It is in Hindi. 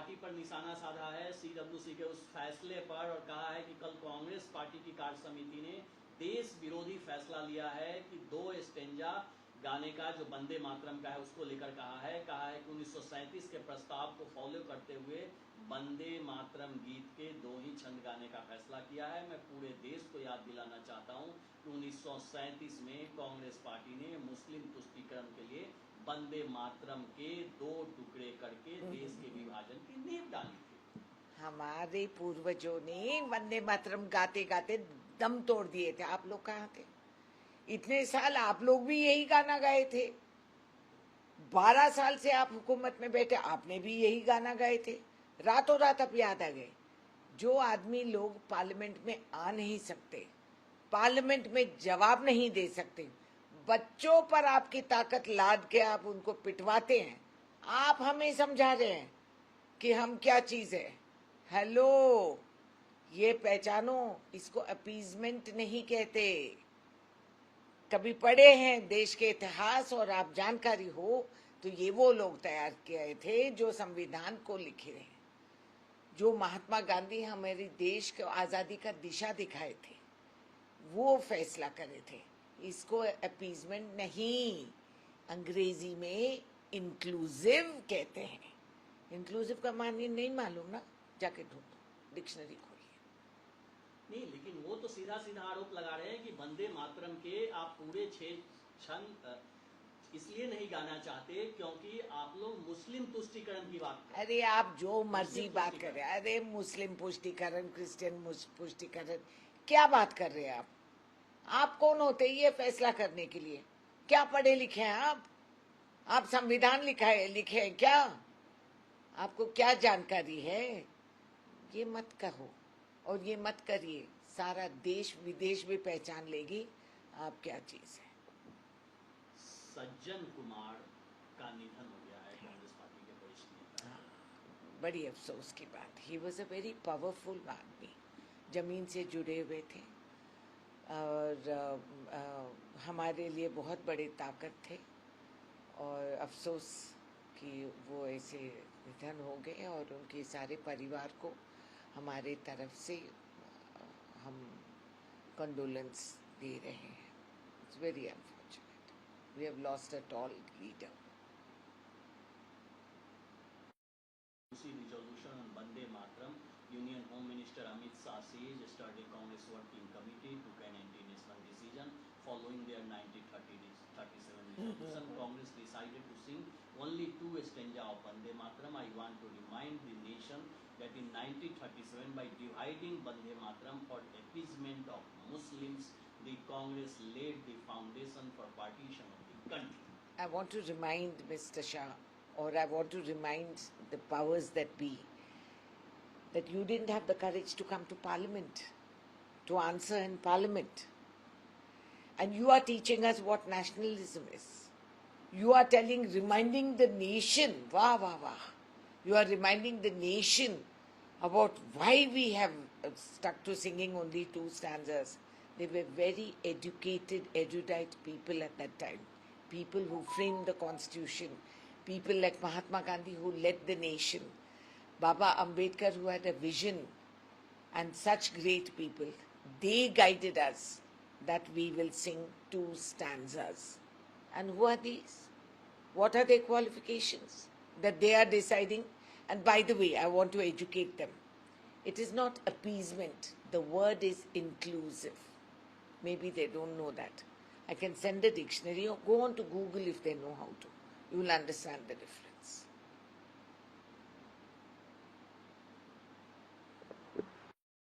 पार्टी पर निशाना साधा है, सीडब्ल्यूसी के उस फैसले पर, और कहा है कि कल कांग्रेस पार्टी की कार्य समिति ने देश विरोधी फैसला लिया है कि 2 स्टेंजा गाने का जो वंदे मातरम का है उसको लेकर कहा है कि 1937 के प्रस्ताव को फॉलो करते हुए वंदे मातरम गीत के 2 ही छंद गाने का फैसला किया है। मैं पूरे देश को याद दिलाना चाहता हूं कि 1937 में कांग्रेस पार्टी ने मुस्लिम तुष्टीकरण के लिए वंदे मातरम के 2 टुकड़े करके देश के विभाजन की नींव डाली थी। हमारे पूर्वजों ने वंदे मातरम गाते गाते दम तोड़ दिए थे। आप लोग कहाँ थे? इतने साल आप लोग भी यही गाना गाए थे। 12 साल से आप हुकूमत में बैठे, आपने भी यही गाना गाए थे। रातों रात अब याद आ गए। जो आदमी लोग पार्लियामेंट में आ नहीं सकते, पार्लियामेंट में जवाब नहीं दे सकते, बच्चों पर आपकी ताकत लाद के आप उनको पिटवाते हैं। आप हमें समझा रहे हैं कि हम क्या चीज है। हेलो, ये पहचानो, इसको अपीजमेंट नहीं कहते। कभी पढ़े हैं देश के इतिहास और आप जानकारी हो तो ये वो लोग तैयार किए थे जो संविधान को लिखे हैं, जो महात्मा गांधी हमारे देश को आजादी का दिशा दिखाए थे, वो फैसला करे थे। इसको अपीजमेंट नहीं, अंग्रेजी में इंक्लूसिव कहते हैं। इंक्लूसिव का माने नहीं मालूम ना? जाके ढूंढो, डिक्शनरी खोलिए। नहीं, लेकिन वो तो सीधा सीधा आरोप लगा रहे हैं कि वंदे मातरम के आप पूरे 6 छंद इसलिए नहीं गाना चाहते क्योंकि आप लोग मुस्लिम तुष्टीकरण की बात कर। अरे आप जो मर्जी बात कर रहे हैं, अरे मुस्लिम पुष्टिकरण, क्रिश्चियन पुष्टिकरण, क्या बात कर रहे हैं आप? आप कौन होते ये फैसला करने के लिए? क्या पढ़े लिखे हैं आप? आप संविधान लिखे हैं क्या? आपको क्या जानकारी है? ये मत कहो और ये मत करिए। सारा देश विदेश भी पहचान लेगी आप क्या चीज है। सज्जन कुमार का निधन हो गया है, कांग्रेस पार्टी के वरिष्ठ नेता। बड़ी अफसोस की बात। He was a very powerful आदमी, जमीन से जुड़े हुए थे और हमारे लिए बहुत बड़े ताकत थे। और अफसोस कि वो ऐसे निधन हो गए और उनके सारे परिवार को हमारे तरफ से हम कंडोलेंस दे रहे हैं। It's very unfortunate, we have lost a tall leader. Resolution on Vande Mataram, Union Home Minister Amit Shah says yesterday Congress Working Committee took an anti-national decision following their 1937 resolution. Congress decided to sing only 2 stanza of Vande Mataram. I want to remind the nation that in 1937, by dividing Vande Mataram for appeasement of Muslims, the Congress laid the foundation for partition of the country. I want to remind Mr. Shah, or I want to remind the powers that be, that you didn't have the courage to come to Parliament, to answer in Parliament. And you are teaching us what nationalism is. You are reminding the nation, wah, wah, wah. You are reminding the nation about why we have stuck to singing only 2 stanzas. They were very educated, erudite people at that time. People who framed the constitution. People like Mahatma Gandhi who led the nation. Baba Ambedkar who had a vision, and such great people. They guided us that we will sing 2 stanzas. And who are these? What are their qualifications that they are deciding? And by the way, I want to educate them. It is not appeasement. The word is inclusive. Maybe they don't know that. I can send a dictionary or go on to Google if they know how to. You will understand the difference.